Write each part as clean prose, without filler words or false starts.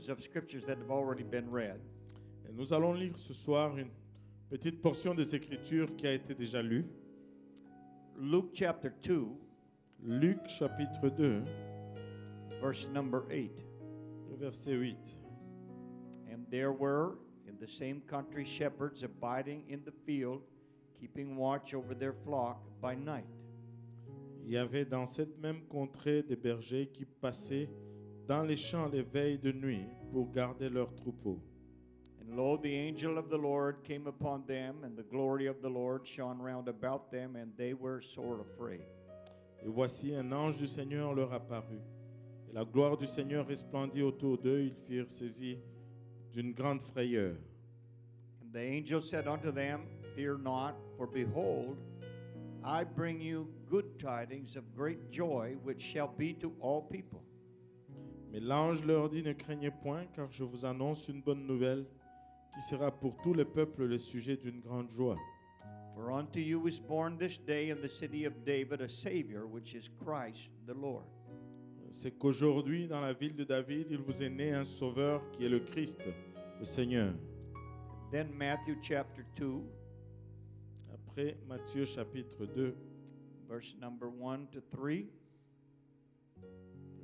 portions of scriptures that have already been read. Et nous allons lire ce soir une petite portion des Écritures qui a été déjà lue. Luke chapter 2, Luc chapitre 2, verse number 8. le verset 8. And there were in the same country shepherds abiding in the field, keeping watch over their flock by night. Il y avait dans cette même contrée des bergers qui passaient dans les champs les veilles de nuit pour garder leurs troupeaux. And lo, the angel of the Lord came upon them, and the glory of the Lord shone round about them, and they were sore afraid. Et voici un ange du Seigneur leur apparut. Et la gloire du Seigneur resplendit autour d'eux. Ils furent saisis d'une grande frayeur. And the angel said unto them, Fear not, for behold, I bring you good tidings of great joy, which shall be to all people. Mais l'ange leur dit, ne craignez point, car je vous annonce une bonne nouvelle qui sera pour tous les peuples le sujet d'une grande joie. For unto you is born this day in the city of David a Savior, which is Christ the Lord. C'est qu'aujourd'hui, dans la ville de David, il vous est né un sauveur qui est le Christ, le Seigneur. Then Matthew chapter 2, Après Matthieu chapitre 2, verse number 1 to 3.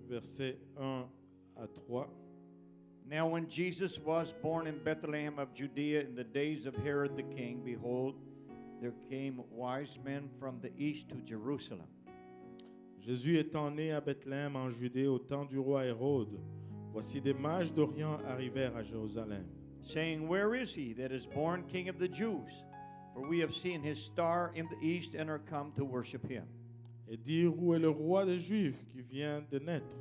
versets 1 à 3. Now when Jesus was born in Bethlehem of Judea in the days of Herod the king, behold, there came wise men from the east to Jerusalem. Jésus étant né à Bethléem en Judée au temps du roi Hérode, voici des mages d'Orient arrivèrent à Jérusalem, Saying, Where is he that is born King of the Jews? For we have seen his star in the east and are come to worship him. et dirent, où est le roi des Juifs qui vient de naître?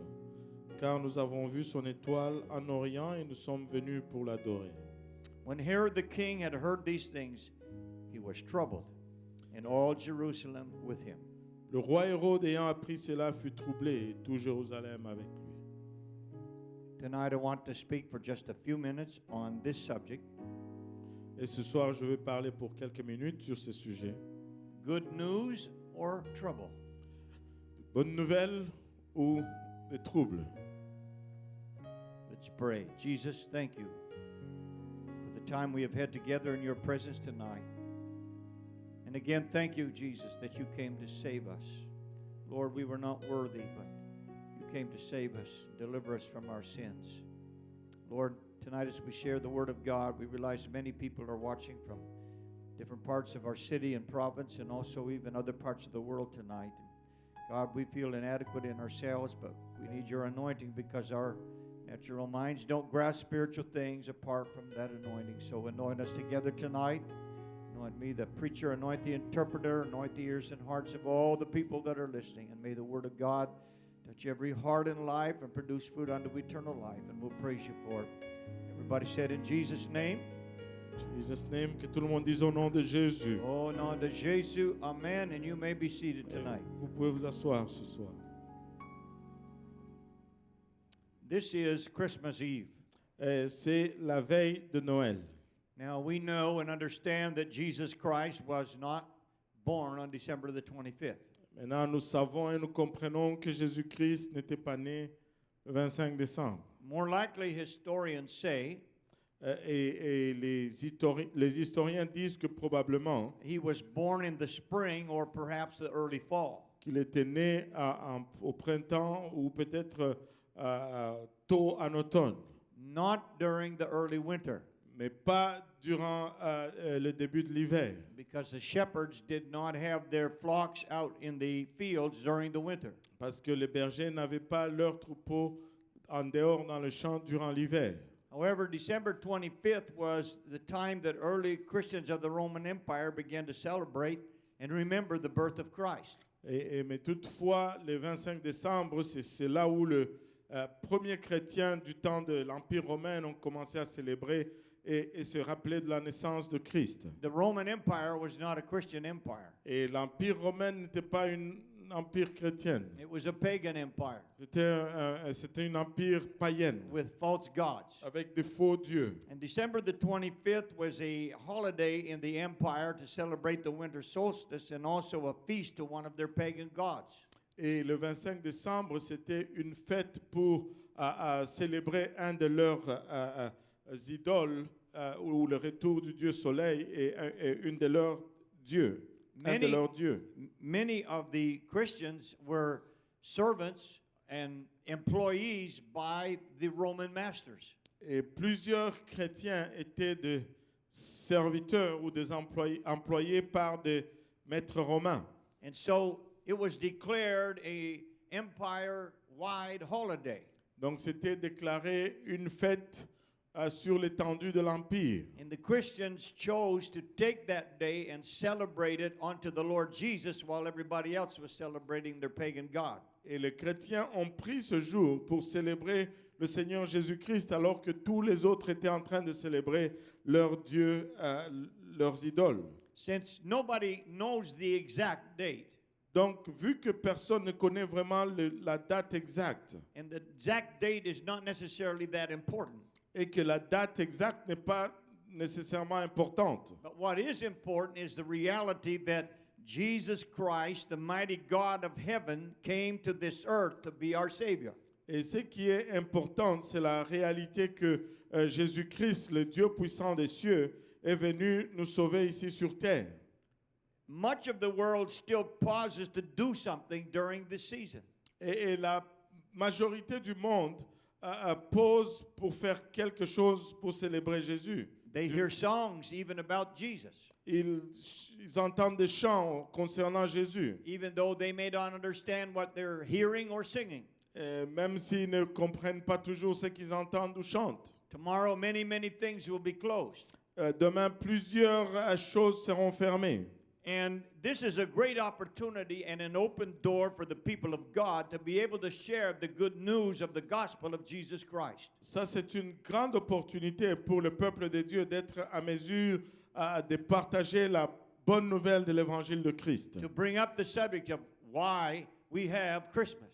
Car nous avons vu son étoile en Orient et nous sommes venus pour l'adorer. When Herod the king had heard these things, he was troubled, and all Jerusalem with him. Le roi Hérode ayant appris cela fut troublé et tout Jérusalem avec lui. Tonight I want to speak for just a few minutes on this subject. Et ce soir, je vais parler pour quelques minutes sur ce sujet. Good news or trouble? Bonnes nouvelles ou des troubles? Let's pray. Jesus, thank you for the time we have had together in your presence tonight. And again, thank you, Jesus, that you came to save us. Lord, we were not worthy, but you came to save us, deliver us from our sins. Lord, tonight as we share the Word of God, we realize many people are watching from different parts of our city and province and also even other parts of the world tonight. God, we feel inadequate in ourselves, but we need your anointing because our natural minds don't grasp spiritual things apart from that anointing. So anoint us together tonight. Anoint me, the preacher, anoint the interpreter, anoint the ears and hearts of all the people that are listening. And may the Word of God touch every heart and life and produce fruit unto eternal life. And we'll praise you for it. Everybody said in Jesus' name. Jesus' name, que tout le monde dise au nom de Jésus. Au nom de Jésus, amen. And you may be seated tonight. Vous pouvez vous asseoir ce soir. This is Christmas Eve. C'est la veille de Noël. Now we know and understand that Jesus Christ was not born on December the 25th. Maintenant, nous savons et nous comprenons que Jésus-Christ n'était pas né le 25 décembre. More likely, historians say Et les historiens disent que probablement he was born in the spring or perhaps the early fall. qu'il était né au printemps ou peut-être tôt en automne, Not during the early winter, mais pas durant le début de l'hiver. because the shepherds did not have their flocks out in the fields during the winter. Parce que les bergers n'avaient pas leurs troupeaux en dehors dans le champ durant l'hiver. However, December 25th was the time that early Christians of the Roman Empire began to celebrate and remember the birth of Christ. Mais toutefois, le 25 décembre, c'est là où le premier chrétien du temps de l'Empire romain ont commencé à célébrer et se rappeler de la naissance de Christ. The Roman Empire was not a Christian empire. Et l'Empire romain n'était pas un empire chrétien. It was a pagan empire C'était un empire païen with false gods. avec des faux dieux. And December the 25th was a holiday in the empire to celebrate the winter solstice and also a feast to one of their pagan gods. Et le 25 décembre, c'était une fête pour à célébrer un de leurs idoles ou le retour du Dieu soleil et une de leurs dieux, un de Many, leurs dieux. many of the Christians were servants and employees by the Roman masters. Et plusieurs chrétiens étaient des serviteurs ou des employés par des maîtres romains. And so it was declared a empire-wide holiday. Donc c'était déclaré une fête sur l'étendue de l'Empire. And the Christians chose to take that day and celebrate it unto the Lord Jesus while everybody else was celebrating their pagan god. Et les chrétiens ont pris ce jour pour célébrer le Seigneur Jésus-Christ alors que tous les autres étaient en train de célébrer leurs dieux, leurs idoles. Since nobody knows the exact date, Donc, vu que personne ne connaît vraiment la date exacte and the exact date is not necessarily that important, et que la date exacte n'est pas nécessairement importante, but what is important is the reality that Jesus Christ, the mighty God of heaven, came to this earth to be our Savior. et ce qui est important, c'est la réalité que Jésus-Christ, le Dieu puissant des cieux, est venu nous sauver ici sur terre. Much of the world still pauses to do something during this season. Et la majorité du monde pose pour faire quelque chose pour célébrer Jésus. They hear songs even about Jesus, Ils entendent des chants concernant Jésus, even though they may not understand what they're hearing or singing. même s'ils ne comprennent pas toujours ce qu'ils entendent ou chantent. Tomorrow, many things will be closed. Demain, plusieurs choses seront fermées. And this is a great opportunity and an open door for the people of God to be able to share the good news of the gospel of Jesus Christ. Ça, c'est une grande opportunité pour le peuple de Dieu d'être à mesure de partager la bonne nouvelle de l'évangile de Christ. To bring up the subject of why we have Christmas.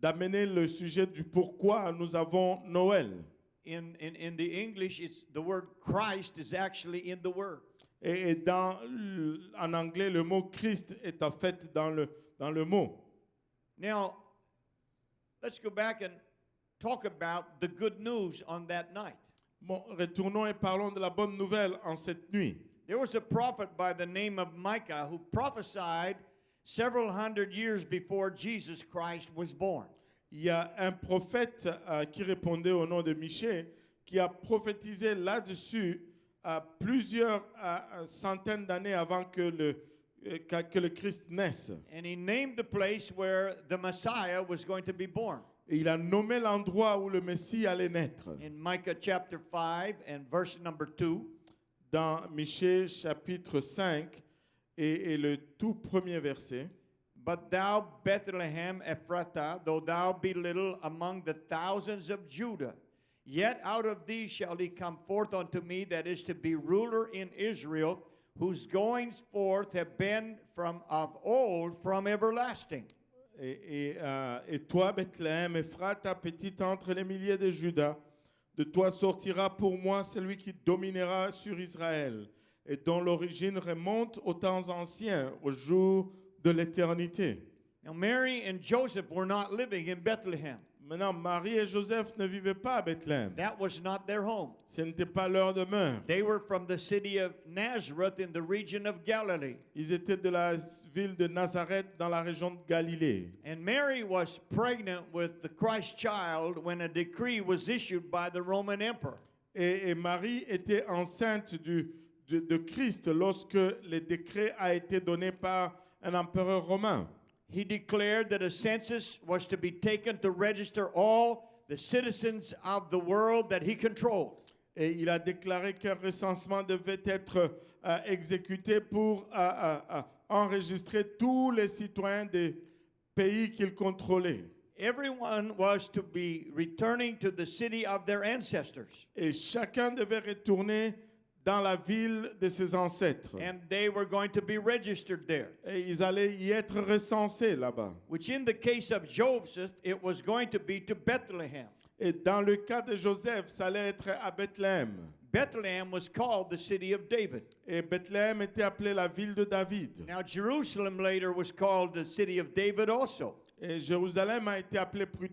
D'amener le sujet du pourquoi nous avons Noël. In the English, it's the word Christ is actually in the word. Et en anglais, le mot Christ est en fait dans le mot. Now, let's go back and talk about the good news on that night. Bon, retournons et parlons de la bonne nouvelle en cette nuit. There was a prophet by the name of Micah who prophesied several hundred years before Jesus Christ was born. Il y a un prophète qui répondait au nom de Michée qui a prophétisé là-dessus plusieurs centaines d'années avant que le Christ naisse. And he named the place where the Messiah was going to be born. Et il a nommé l'endroit où le Messie allait naître. In Micah chapter 5 and verse number 2, Dans Michée chapitre 5 et le tout premier verset. But thou, Bethlehem Ephratah, though thou be little among the thousands of Judah, yet out of thee shall he come forth unto me that is to be ruler in Israel, whose goings forth have been from of old, from everlasting. Et toi, Bethléem, Ephrata, petite entre les milliers de Juda, de toi sortira pour moi celui qui dominera sur Israël, et dont l'origine remonte aux temps anciens, au jour de l'éternité. Now Mary and Joseph were not living in Bethlehem. Maintenant, Marie et Joseph ne vivaient pas à Bethléem. That was not their home. Ce n'était pas leur demeure. They were from the city of Nazareth in the region of Galilee. Ils étaient de la ville de Nazareth dans la région de Galilée. And Mary was pregnant with the Christ child when a decree was issued by the Roman emperor. Et Marie était enceinte de Christ lorsque le décret a été donné par un empereur romain. He declared that a census was to be taken to register all the citizens of the world that he controlled. Et il a déclaré qu'un recensement devait être exécuté pour enregistrer tous les citoyens des pays qu'il contrôlait. Everyone was to be returning to the city of their ancestors. Et chacun devait retourner dans la ville de ses ancêtres. And they were going to be registered there. Et ils allaient y être recensés là-bas. Which in the case of Joseph, it was going to be to Bethlehem. Et dans le cas de Joseph, ça allait être à Bethléem. Bethlehem was called the city of David. Et Bethléem était appelée la ville de David. Now Jerusalem later was called the city of David also. Et Jérusalem a été appelée plus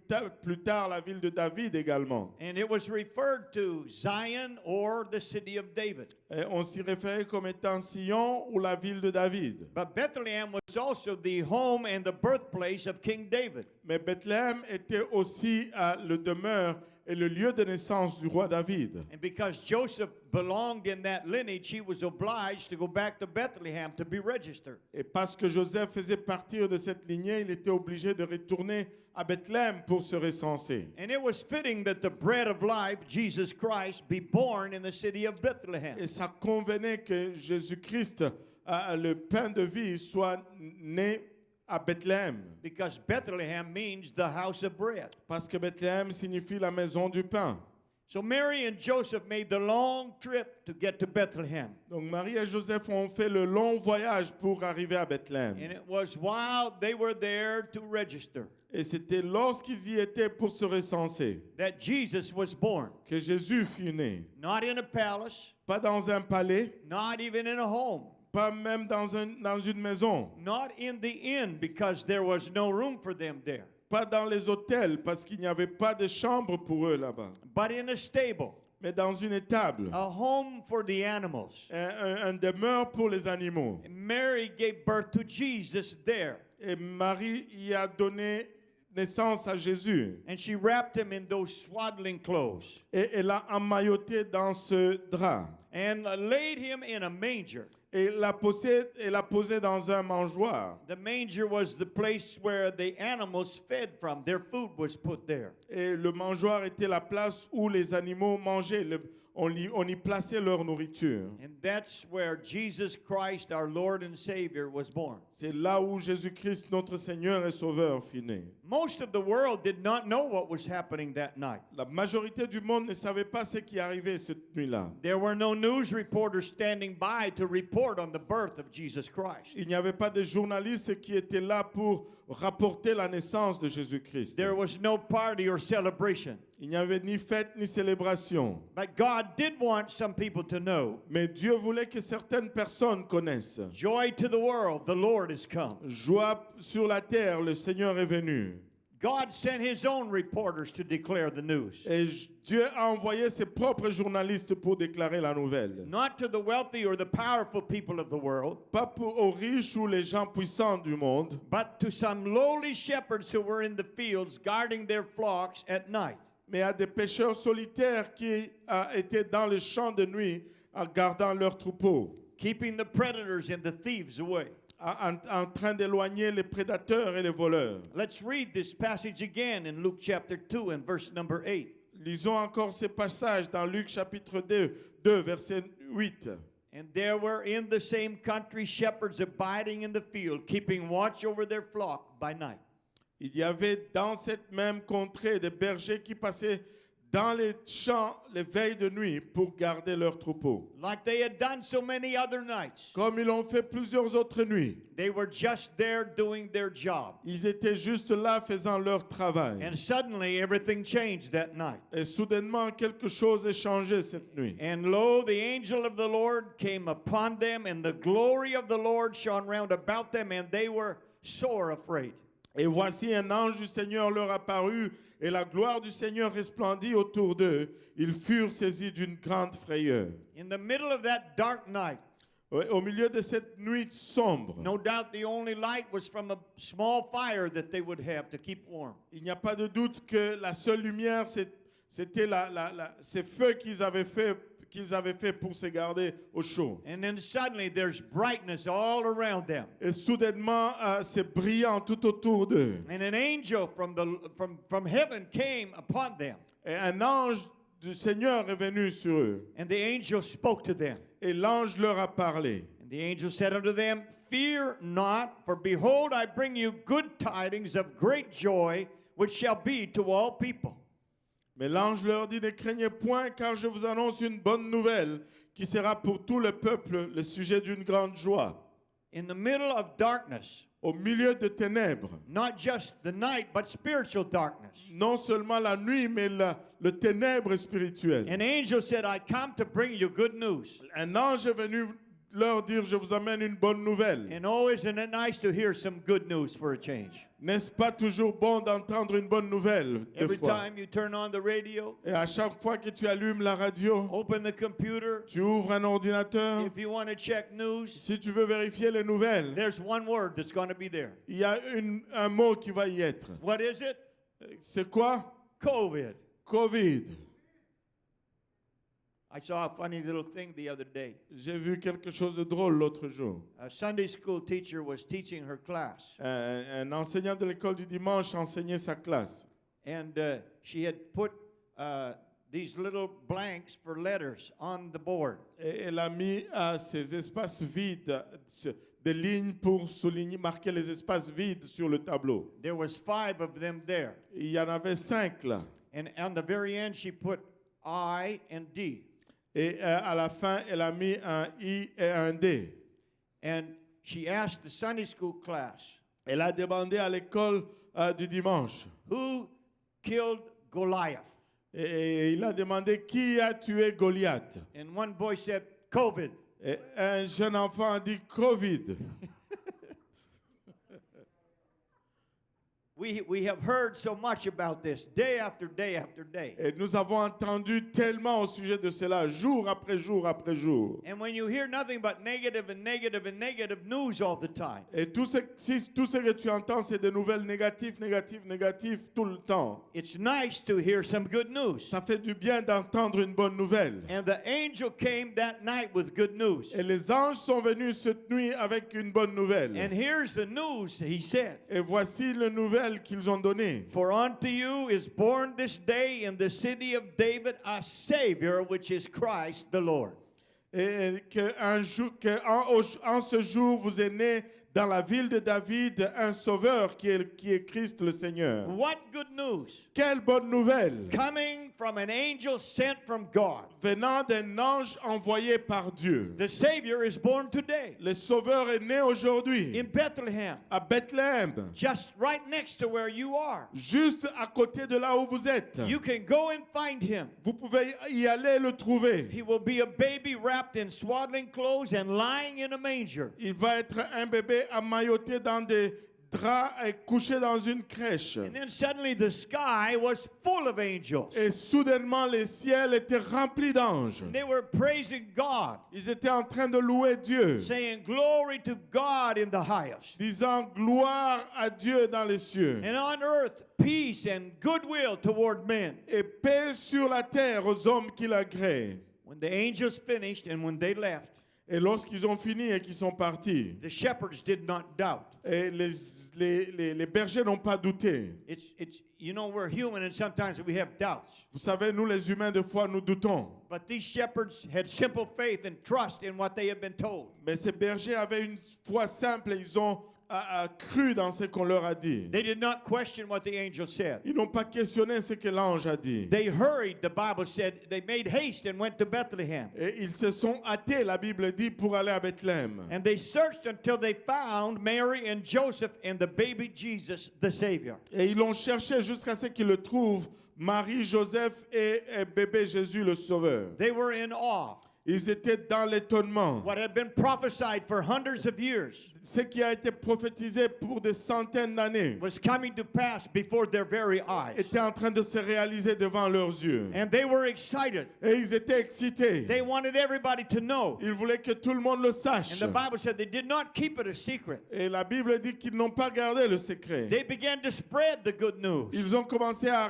tard la ville de David également. And it was referred to Zion or the city of David. Et on s'y référait comme étant Sion ou la ville de David. But Bethlehem was also the home and the birthplace of King David. Mais Bethléem était aussi le demeure et le lieu de naissance du roi David. And because Joseph belonged in that lineage, he was obliged to go back to Bethlehem to be registered. Et parce que Joseph faisait partie de cette lignée, il était obligé de retourner à Bethléem pour se recenser. And it was fitting that the bread of life, Jesus Christ, be born in the city of Bethlehem. Et ça convenait que Jésus-Christ, le pain de vie, soit né à Bethléem. Because Bethlehem means the house of bread. Parce que Bethléem signifie la maison du pain. So Mary and Joseph made the long trip to get to Bethlehem. Donc Marie et Joseph ont fait le long voyage pour arriver à Bethléem. And it was while they were there to register Et c'était lorsqu'ils y étaient pour se recenser that Jesus was born. que Jésus fut né. Not in a palace, Pas dans un palais, not even in a home, pas même dans une maison, not in the inn because there was no room for them there, pas dans les hôtels parce qu'il n'y avait pas de chambre pour eux là-bas, but in a stable, mais dans une étable, a home for the animals. un demeure pour les animaux. And Mary gave birth to Jesus there, Et Marie y a donné naissance à Jésus. and she wrapped him in those swaddling clothes Et elle l'a emmailloté dans ce drap. and laid him in a manger. Et l'a posé dans un mangeoire. The manger was the place where the animals fed from. Their food was put there. Et le mangeoire était la place où les animaux mangeaient. On y plaçait leur nourriture. And that's where Jesus Christ, our Lord and Savior, was born. C'est là où Jésus-Christ, notre Seigneur et Sauveur, fut né. Most of the world did not know what was happening that night. La majorité du monde ne savait pas ce qui arrivait cette nuit-là. There were no news reporters standing by to report on the birth of Jesus Christ. Il n'y avait pas de journalistes qui étaient là pour rapporter la naissance de Jésus-Christ. There was no party or celebration. Il n'y avait ni fête ni célébration. But God did want some people to know. Mais Dieu voulait que certaines personnes connaissent. Joy to the world, the Lord has come. Joie sur la terre, le Seigneur est venu. God sent his own reporters to declare the news. Et Dieu a envoyé ses propres journalistes pour déclarer la nouvelle. Not to the wealthy or the powerful people of the world, Pas aux riches ou les gens puissants du monde, but to some lowly shepherds who were in the fields guarding their flocks at night. mais à des pêcheurs solitaires qui étaient dans les champs de nuit en gardant leurs troupeaux, Keeping the predators and the thieves away. en train d'éloigner les prédateurs et les voleurs. Let's read this passage again in Luke chapter 2 and verse number 8. Lisons encore ces passages dans Luc chapitre 2 verset 8. And there were in the same country shepherds abiding in the field, keeping watch over their flock by night. Il y avait dans cette même contrée des bergers qui passaient dans les champs les veilles de nuit pour garder leurs troupeaux. Like they had done so many other nights. Comme ils l'ont fait plusieurs autres nuits. They were just there doing their job. Ils étaient juste là faisant leur travail. And suddenly everything changed that night. Et soudainement, quelque chose a changé cette nuit. And lo, the angel of the Lord came upon them, and the glory of the Lord shone round about them, and they were sore afraid. Et voici un ange du Seigneur leur apparut, et la gloire du Seigneur resplendit autour d'eux. Ils furent saisis d'une grande frayeur. In the middle of that dark night, Au milieu de cette nuit sombre, no doubt the only light was from a small fire that they would have to keep warm. il n'y a pas de doute que la seule lumière, c'était ces feux qu'ils avaient fait pour se garder au chaud. And then suddenly there's brightness all around them. Et soudainement, c'est brillant tout autour d'eux. And an angel from heaven came upon them. Et un ange du Seigneur est venu sur eux. And the angel spoke to them. Et l'ange leur a parlé. And the angel said unto them, Fear not, for behold, I bring you good tidings of great joy, which shall be to all people. Mais l'ange leur dit, ne craignez point, car je vous annonce une bonne nouvelle qui sera pour tout le peuple le sujet d'une grande joie. In the middle of darkness, Au milieu de ténèbres, not just the night, but spiritual darkness, non seulement la nuit, mais le ténèbre spirituel. an angel said, I come to bring you good news. Un ange est venu leur dire, je vous amène une bonne nouvelle. And oh, isn't it nice to hear some good news for a change? N'est-ce pas toujours bon d'entendre une bonne nouvelle des Every fois? time you turn on the radio, Et à chaque fois que tu allumes la radio, open the computer, tu ouvres un ordinateur, if you want to check news, si tu veux vérifier les nouvelles, there's one word that's going to be there. il y a un mot qui va y être. What is it? C'est quoi? COVID. Covid. I saw a funny little thing the other day. J'ai vu quelque chose de drôle l'autre jour. A Sunday school teacher was teaching her class, Un enseignant de l'école du dimanche enseignait sa classe. and she had put these little blanks for letters on the board. Et elle a mis ces espaces vides, des lignes pour souligner, marquer les espaces vides sur le tableau. There was 5 of them there. Il y en avait 5 là. And on the very end, she put I and D. Et à la fin, elle a mis un I et un D. And she asked the Sunday school class, Elle a demandé à l'école du dimanche. who killed Goliath? Et il a demandé qui a tué Goliath. And one boy said, COVID. Et un jeune enfant a dit Covid. We have heard so much about this day after day after day. Et nous avons entendu tellement au sujet de cela, jour après jour après jour. And when you hear nothing but negative and negative and negative news all the time, Et tout ce que tu entends, c'est des nouvelles négatives, négatives, négatives tout le temps. it's nice to hear some good news. Ça fait du bien d'entendre une bonne nouvelle. And the angel came that night with good news. Et les anges sont venus cette nuit avec une bonne nouvelle. And here's the news, he said. Et voici la nouvelle qu'ils ont donnée. For unto you is born this day in the city of David a Savior, which is Christ the Lord. Et en ce jour, vous est né dans la ville de David un sauveur qui est Christ le Seigneur. What good news! Quelle bonne nouvelle! Coming from an angel sent from God. Venant d'un ange envoyé par Dieu. The Savior is born today Le sauveur est né aujourd'hui in Bethlehem, à Bethléem, just right next to where you are. juste à côté de là où vous êtes. You can go and find him. Vous pouvez y aller et le trouver. He will be a baby wrapped in swaddling clothes and lying in a manger. Il va être un bébé emmailloté dans des draps et couché dans une crèche. And then suddenly the sky was full of angels. Et soudainement, le ciel était rempli d'anges. They were praising God, Ils étaient en train de louer Dieu, saying, "Glory to God in the highest, disant gloire à Dieu dans les cieux and on earth peace and goodwill toward men." et paix sur la terre aux hommes qui l'agréent. When the angels finished and when they left, Et lorsqu'ils ont fini et qu'ils sont partis, the shepherds did not doubt. et les bergers n'ont pas douté. It's you know, we're human and sometimes we have doubts. Vous savez, nous les humains, des fois, nous doutons. But these shepherds had simple faith and trust in what they had been told. Mais ces bergers avaient une foi simple et ils ont cru dans ce qu'on leur a dit. They did not question what the angel said. Ils n'ont pas questionné ce que l'ange a dit. They hurried, the Bible said. They made haste and went to Bethlehem. Et ils se sont hâtés, la Bible dit, pour aller à Bethléem. And they searched until they found Mary and Joseph and the baby Jesus, the Savior. Et ils l'ont cherché jusqu'à ce qu'ils le trouvent, Marie, Joseph et bébé Jésus le Sauveur. They were in awe. Ils étaient dans l'étonnement. What had been prophesied for hundreds of years Ce qui a été prophétisé pour des centaines d'années was coming to pass before their very eyes. était en train de se réaliser devant leurs yeux. And they were excited. Et ils étaient excités. They wanted everybody to know. Ils voulaient que tout le monde le And sache. the Bible said they did not keep it a secret. Et la Bible dit qu'ils n'ont pas gardé le secret. They began to spread the good news. Ils ont commencé à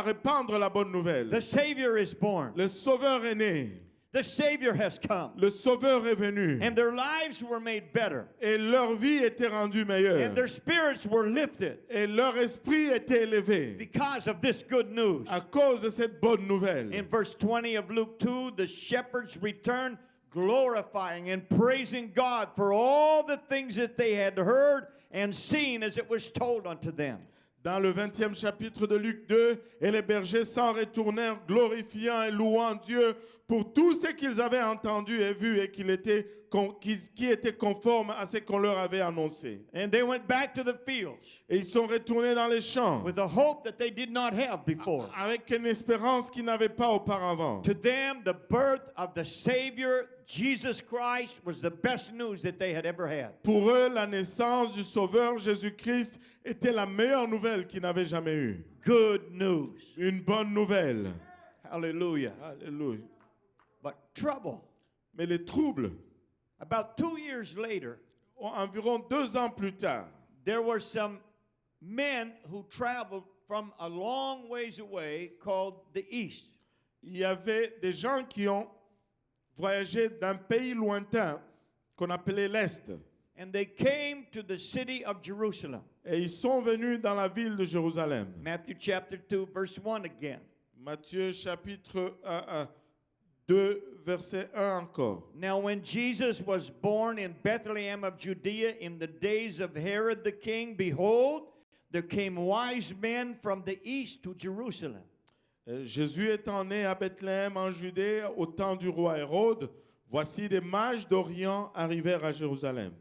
répandre la bonne nouvelle. The Savior is born. Le Sauveur est né. The Savior has come. Le Sauveur est venu. And their lives were made better. Et leur vie était rendue meilleure. And their spirits were lifted Et leur esprit était élevé because of this good news. à cause de cette bonne nouvelle. In verse 20 of Luke 2, the shepherds returned, glorifying and praising God for all the things that they had heard and seen as it was told unto them. Dans le 20e chapitre de Luc 2, et les bergers s'en retournèrent, glorifiant et louant Dieu pour tout ce qu'ils avaient entendu et vu et qui était conforme à ce qu'on leur avait annoncé. And they went back to the fields Et ils sont retournés dans les champs with a hope that they did not have before. avec une espérance qu'ils n'avaient pas auparavant. To them, the birth of the Savior, Jesus Christ was the best news that they had ever had. Pour eux, la naissance du Sauveur Jésus-Christ était la meilleure nouvelle qu'ils n'avaient jamais eue. Good news. Une bonne nouvelle. Hallelujah. Alléluia. But trouble. Mais les troubles, About 2 years later, environ 2 ans plus tard, there were some men who traveled from a long ways away called the East. il y avait des gens qui ont voyagé d'un pays lointain qu'on appelait l'Est. And they came to the city of Jerusalem. Et ils sont venus dans la ville de Jérusalem. Matthew chapter 2, verse 1 again. Matthieu chapitre 2, verset 1 encore. Now, when Jesus was born in Bethlehem of Judea in the days of Herod the king, behold, there came wise men from the east to Jerusalem. Jésus étant né à Bethléem en Judée au temps du roi Hérode, voici des mages d'Orient arrivèrent à Jérusalem,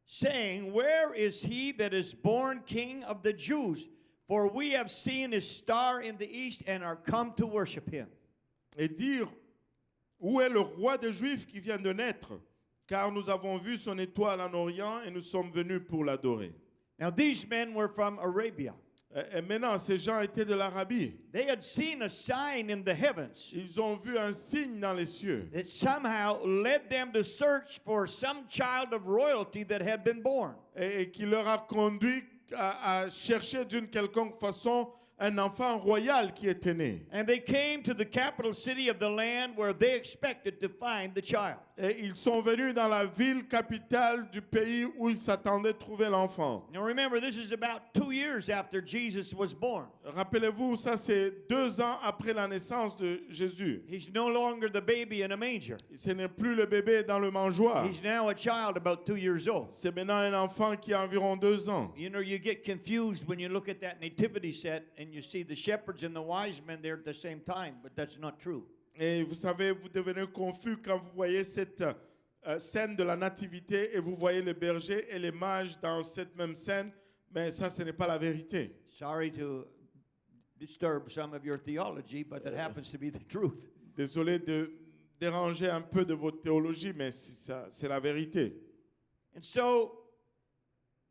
Saying, where is he that is born king of the Jews? For we have seen his star in the east and are come to worship him. et dire, où est le roi des Juifs qui vient de naître? Car nous avons vu son étoile en Orient et nous sommes venus pour l'adorer. Now, these men were from Arabia. Et maintenant, ces gens étaient de l'Arabie. They had seen a sign in the heavens Ils ont vu un signe dans les cieux that somehow led them to search for some child of royalty that had been born. et qui leur a conduit à chercher d'une quelconque façon un enfant royal qui était né. And they came to the capital city of the land where they expected to find the child. Et ils sont venus dans la ville capitale du pays où ils s'attendaient trouver l'enfant. Now remember, this is about 2 years after Jesus was born. Rappelez-vous, ça c'est 2 ans après la naissance de Jésus. He's no longer the baby in a manger. Ce n'est plus le bébé dans le mangeoire. He's now a child about 2 years old. C'est maintenant un enfant qui a environ 2 ans. You know, you get confused when you look at that nativity set and you see the shepherds and the wise men there at the same time, but that's not true. Et vous savez, vous devenez confus quand vous voyez cette scène de la nativité et vous voyez les bergers et les mages dans cette même scène. Mais ça, ce n'est pas la vérité. Sorry to disturb some of your theology, but that happens to be the truth. Désolé de déranger un peu de votre théologie, mais c'est la vérité. And so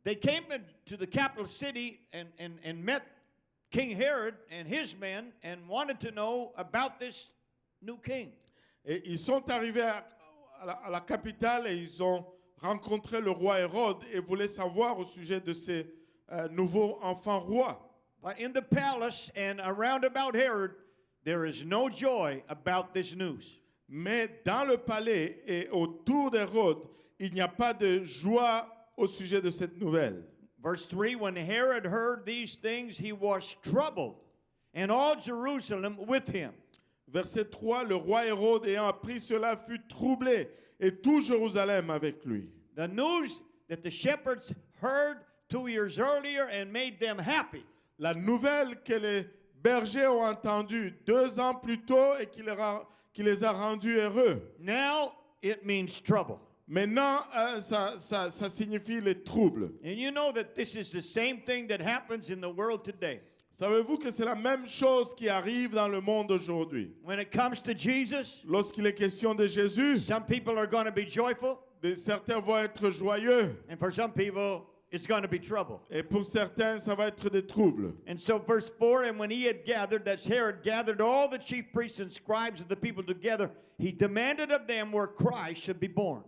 they came to the capital city and met King Herod and his men and wanted to know about this new king. Et ils sont arrivés à la capitale et ils ont rencontré le roi Hérode et voulaient savoir au sujet de ces nouveaux enfants rois. But in the palace and around about Herod, there is no joy about this news. Mais dans le palais et autour d'Hérode, il n'y a pas de joie au sujet de cette nouvelle. Verse 3, when Herod heard these things, he was troubled, and all Jerusalem with him. Verset 3, le roi Hérode ayant appris cela fut troublé et tout Jérusalem avec lui. The news that the shepherds heard 2 years earlier and made them happy. La nouvelle que les bergers ont entendue 2 ans plus tôt et qui les a rendus heureux. Now it means trouble. Maintenant, ça signifie les troubles. And you know that this is the same thing that happens in the world today. Savez-vous que c'est la même chose qui arrive dans le monde aujourd'hui? When it comes to Jesus, Lorsqu'il est question de Jésus, some people are going to be joyful, certains vont être joyeux and for some people, it's going to be trouble. et pour certains, ça va être des troubles. And so verse 4, and when he had gathered, that's Herod, gathered all the chief priests and scribes of the people together, he demanded of them where Christ should be born.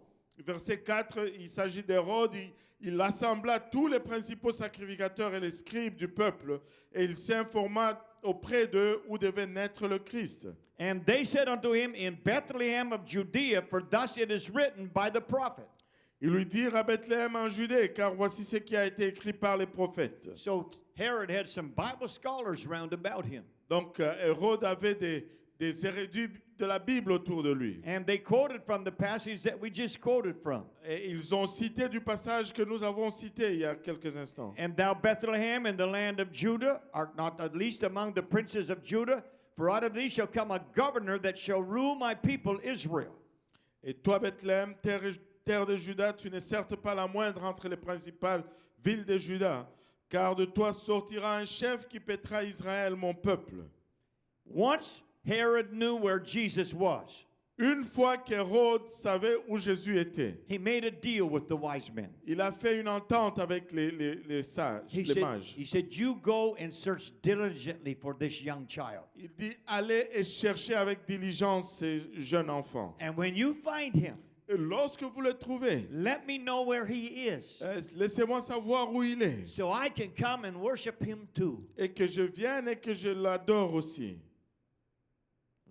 Verset 4, il s'agit d'Hérode, il assembla tous les principaux sacrificateurs et les scribes du peuple et il s'informa auprès d'eux où devait naître le Christ. And they said unto him, in Bethlehem of Judea, for thus it is written by the prophet. Ils lui dirent à Bethléem en Judée, car voici ce qui a été écrit par les prophètes. So Herod had some Bible scholars round about him. Donc Hérode avait des érudits de la Bible autour de lui. And they quoted from the passage that we just quoted from. Et ils ont cité du passage que nous avons cité il y a quelques instants. And thou, Bethlehem, in the land of Judah, art not the least among the princes of Judah, for out of thee shall come a governor that shall rule my people Israel. Et toi, Bethléem, terre de Juda, tu n'es certes pas la moindre entre les principales villes de Juda, car de toi sortira un chef qui paîtra Israël, mon peuple. Once Herod knew where Jesus was. Une fois qu'Hérode savait où Jésus était, he made a deal with the wise men. il a fait une entente avec les sages, He les said, mages. he said, you go and search diligently for this young child. Il dit, allez et cherchez avec diligence ces jeunes enfants. And when you find him, Et lorsque vous le trouvez, let me know where he is, laissez-moi savoir où il est. so I can come and worship him too. Et que je vienne et que je l'adore aussi.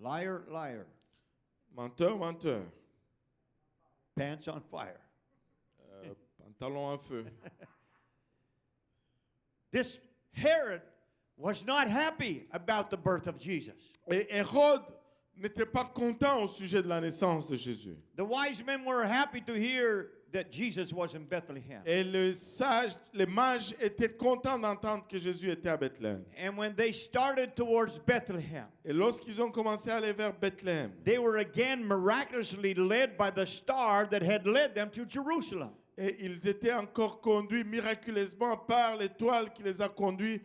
Liar, liar, Menteur, menteur. pants on fire. Pantalon à feu. This Herod was not happy about the birth of Jesus. Et Hérode n'était pas content au sujet de la naissance de Jésus. The wise men were happy to hear that Jesus was in Bethlehem. Et les mages étaient contents d'entendre que Jésus était à Bethléem. And when they started towards Bethlehem, Et lorsqu'ils ont commencé à aller vers Bethléem, they were again miraculously led by the star that had led them to Jerusalem. et ils étaient encore conduits miraculeusement par l'étoile qui les a conduits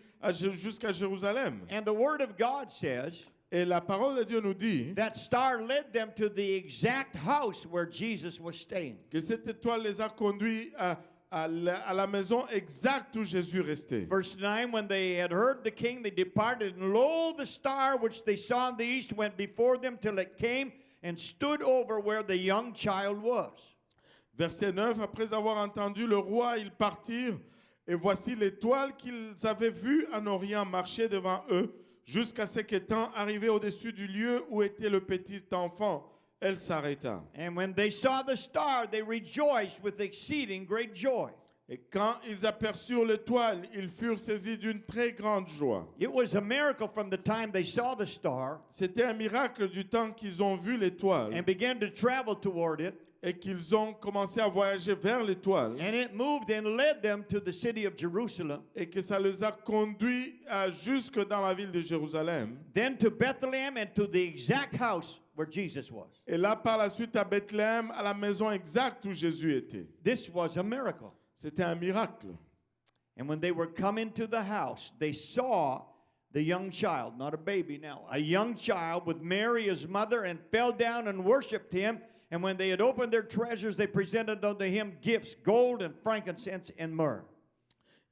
jusqu'à Jérusalem. And the Word of God says Et la parole de Dieu nous dit that star led them to the exact house where Jesus was staying. que cette étoile les a conduits à la maison exacte où Jésus restait. Verse 9, when they had heard the king, they departed, and lo, the star which they saw in the east went before them till it came and stood over where the young child was. Verset 9, après avoir entendu le roi, ils partirent, et voici l'étoile qu'ils avaient vue en Orient marcher devant eux, jusqu'à ce qu'étant arrivée au-dessus du lieu où était le petit enfant, elle s'arrêta. And when they saw the star, they rejoiced with exceeding great joy. Et quand ils aperçurent l'étoile, ils furent saisis d'une très grande joie. It was a miracle from the time they saw the star C'était un miracle du temps qu'ils ont vu l'étoile and began to travel toward it, et qu'ils ont commencé à voyager vers l'étoile and it moved and led them to the city of Jerusalem, et que ça les a conduits jusque dans la ville de Jérusalem. then to Bethlehem and to the exact house where Jesus was. Et là, par la suite, à Bethléem, à la maison exacte où Jésus était. This was a miracle. C'était un miracle. And when they were coming to the house, they saw the young child, not a baby now, a young child with Mary his mother, and fell down and worshipped him. And when they had opened their treasures, they presented unto him gifts, gold and frankincense and myrrh.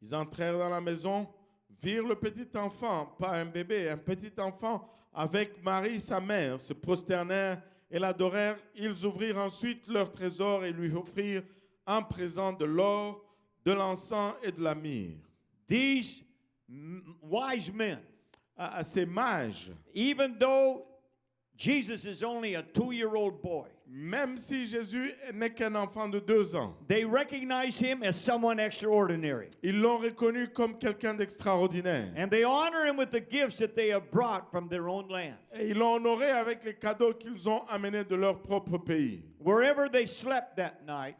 Ils entrèrent dans la maison, virent le petit enfant, pas un bébé, un petit enfant, avec Marie sa mère, se prosternèrent et l'adorèrent. Ils ouvrirent ensuite leur trésor et lui offrirent en présent de l'or, de l'encens et de la myrrhe. These wise men, À ces mages, even though Jesus is only a 2-year-old boy, même si Jésus n'est qu'un enfant de 2 ans, they recognize him as someone extraordinary. ils l'ont reconnu comme quelqu'un d'extraordinaire. And they honor him with the gifts that they have brought from their own land. Et ils l'ont honoré avec les cadeaux qu'ils ont amenés de leur propre pays. Wherever they slept that night,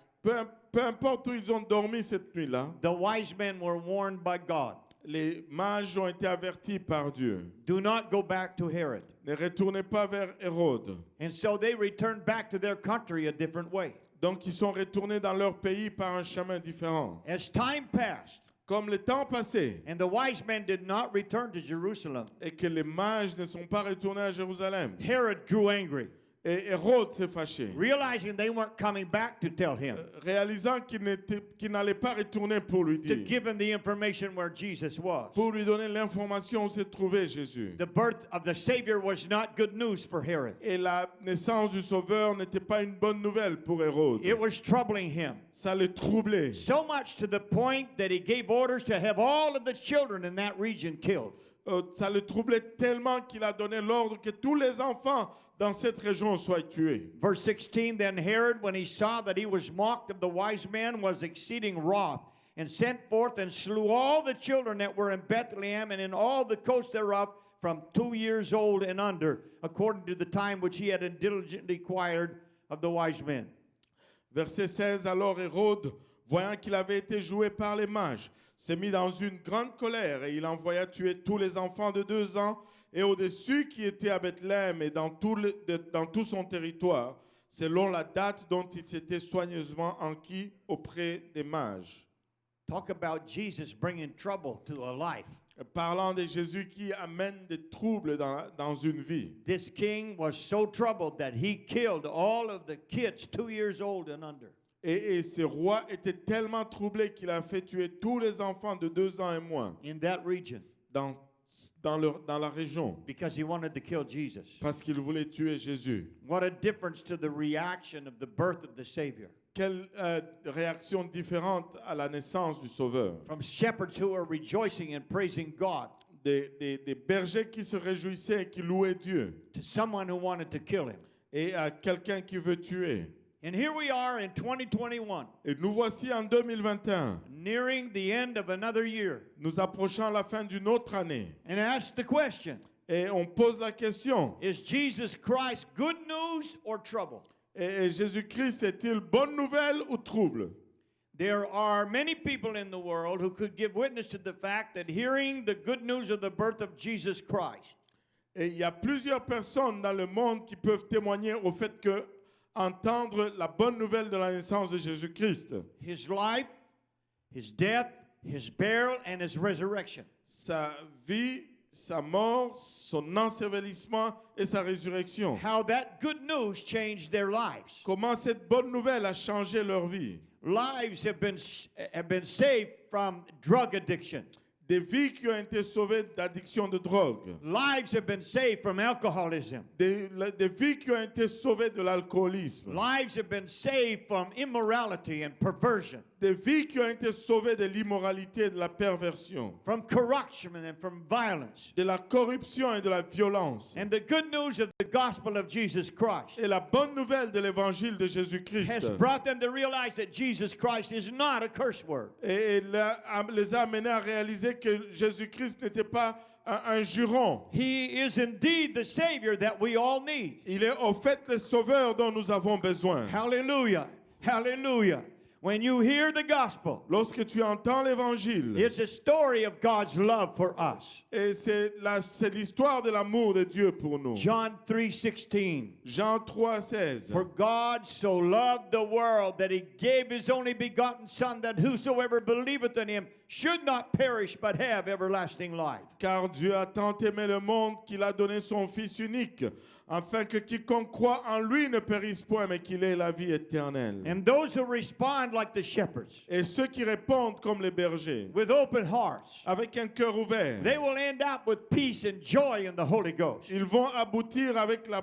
Peu importe où ils ont dormi cette nuit-là, the wise men were warned by God. les mages ont été avertis par Dieu. Do not go back to Herod. Ne retournez pas vers Hérode. And so they returned back to their country a different way. Donc ils sont retournés dans leur pays par un chemin différent. As time passed, Comme le temps passait and the wise men did not return to Jerusalem, et que les mages ne sont pas retournés à Jérusalem, Herod grew angry, et Hérode s'est fâché, realizing they weren't coming back to tell him, réalisant qu'il n'allait pas retourner pour lui to dire, give him the information where Jesus was. pour lui donner l'information où se trouvait Jésus. The birth of the Savior was not good news for Herod. Et la naissance du Sauveur n'était pas une bonne nouvelle pour Hérode. It was troubling him. Ça le troublait. So much to the point that he gave orders to have all of the children in that region killed. Ça le troublait tellement qu'il a donné l'ordre que tous les enfants dans cette région soient tués. Verse 16, then Herod, when he saw that he was mocked of the wise men, was exceeding wroth, and sent forth and slew all the children that were in Bethlehem and in all the coast thereof, from 2 years old and under, according to the time which he had diligently inquired of the wise men. Verset 16, alors Hérode, voyant qu'il avait été joué par les mages, s'est mis dans une grande colère et il envoya tuer tous les enfants de 2 ans et au-dessus qui étaient à Bethléem et dans tout son territoire, selon la date dont il s'était soigneusement enquis auprès des mages. Talk about Jesus bringing trouble to a life. parlant de Jésus qui amène des troubles dans une vie. This king was so troubled that he killed all of the kids 2 years old and under. Et ce roi était tellement troublé qu'il a fait tuer tous les enfants de 2 ans et moins In that region, dans la région because he wanted to kill Jesus. parce qu'il voulait tuer Jésus. What a difference to the reaction of the birth of the Savior. Quelle réaction différente à la naissance du Sauveur. From shepherds who are rejoicing and praising God Des bergers qui se réjouissaient et qui louaient Dieu. to someone who wanted to kill him. Et à quelqu'un qui veut tuer. And here we are in 2021, Et nous voici en 2021. nearing the end of another year. Nous approchons la fin d'une autre année. And ask the question, Et on pose la question. is Jesus Christ good news or trouble? Et Jésus-Christ est-il bonne nouvelle ou trouble? There are many people in the world who could give witness to the fact that hearing the good news of the birth of Jesus Christ Et il y a plusieurs personnes dans le monde qui peuvent témoigner au fait que entendre la bonne nouvelle de la naissance de Jésus-Christ, his life, his death, his burial, and his resurrection. sa vie, sa mort, son ensevelissement et sa résurrection. How that good news changed their lives. Comment cette bonne nouvelle a changé leur vie. Lives have been saved from drug addiction. Des vies qui ont été sauvées d'addiction de drogue. Lives have been saved from alcoholism. Des vies qui ont été sauvées de l'alcoolisme. Lives have been saved from immorality and perversion. Des vies qui ont été sauvées de l'immoralité et de la perversion. From corruption and from violence. De la corruption et de la violence. And the good news of the gospel of Jesus Christ Et la bonne nouvelle de l'évangile de Jésus-Christ has brought them to realize that Jesus Christ is not a curse word. et les a amenés à réaliser que Jésus-Christ n'était pas un juron. He is indeed the Savior that we all need. Il est au fait le sauveur dont nous avons besoin. Hallelujah. Hallelujah. When you hear the gospel, Lorsque tu entends l'évangile, it's a story of God's love for us. et c'est l'histoire de l'amour de Dieu pour nous. John 3:16. Jean 3,16. For God so loved the world that he gave his only begotten Son, that whosoever believeth in him should not perish but have everlasting life. Car Dieu a tant aimé le monde qu'il a donné son Fils unique, afin que quiconque croit en lui ne périsse point, mais qu'il ait la vie éternelle. And those who respond like the shepherds, Et ceux qui répondent comme les bergers, with open hearts, avec un cœur ouvert, they will end up with peace and joy in the Holy Ghost. ils vont aboutir avec la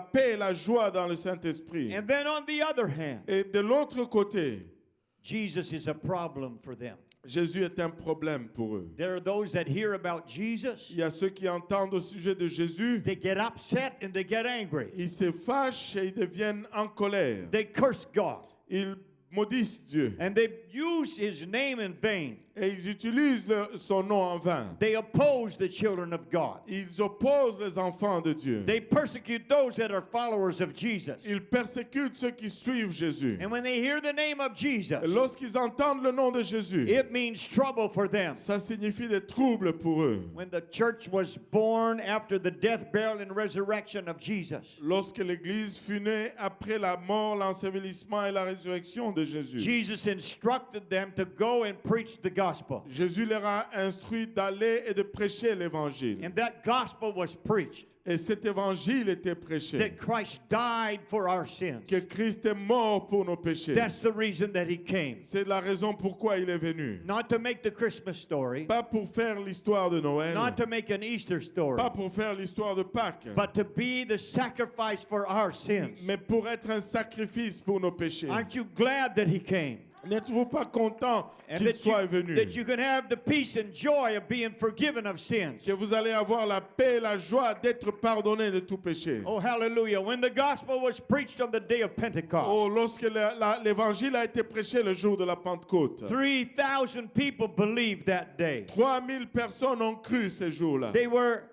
paix et la joie dans le Saint-Esprit. And then on the other hand, Et de l'autre côté, Jesus is a problem for them. Jésus est un problème pour eux. There are those that hear about Jesus, Il y a ceux qui entendent au sujet de Jésus, they get upset and they get angry. ils se fâchent et ils deviennent en colère. They curse God Ils maudissent Dieu and they use his name in vain. et ils utilisent son nom en vain. They oppose the children of God. Ils opposent les enfants de Dieu. They persecute those that are followers of Jesus. Ils persécutent ceux qui suivent Jésus. And when they hear the name of Jesus, Et lorsqu'ils entendent le nom de Jésus, it means trouble for them. ça signifie des troubles pour eux. When the church was born after the death, burial, and resurrection of Jesus, Lorsque l'Église fut née après la mort, l'ensevelissement et la résurrection de Jésus, Jesus instructed them to go and preach the gospel. Jésus leur a instruit d'aller et de prêcher l'Évangile. And that gospel was preached. Et cet Évangile était prêché. That Christ died for our sins. Que Christ est mort pour nos péchés. That's the reason that he came. C'est la raison pourquoi il est venu. Not to make the Christmas story. Pas pour faire l'histoire de Noël. Not to make an Easter story. Pas pour faire l'histoire de Pâques. But to be the sacrifice for our sins. Mais pour être un sacrifice pour nos péchés. Aren't you glad that he came? N'êtes-vous pas content And qu'il soit venu? that you can have the peace and joy of being forgiven of sins. Que vous allez avoir la paix et la joie d'être pardonné de tout péché. Oh, hallelujah. When the gospel was preached on the day of Pentecost, Oh, lorsque l'évangile a été prêché le jour de la Pentecôte, 3,000 people believed that day. 3000 personnes ont cru ces jours-là. They were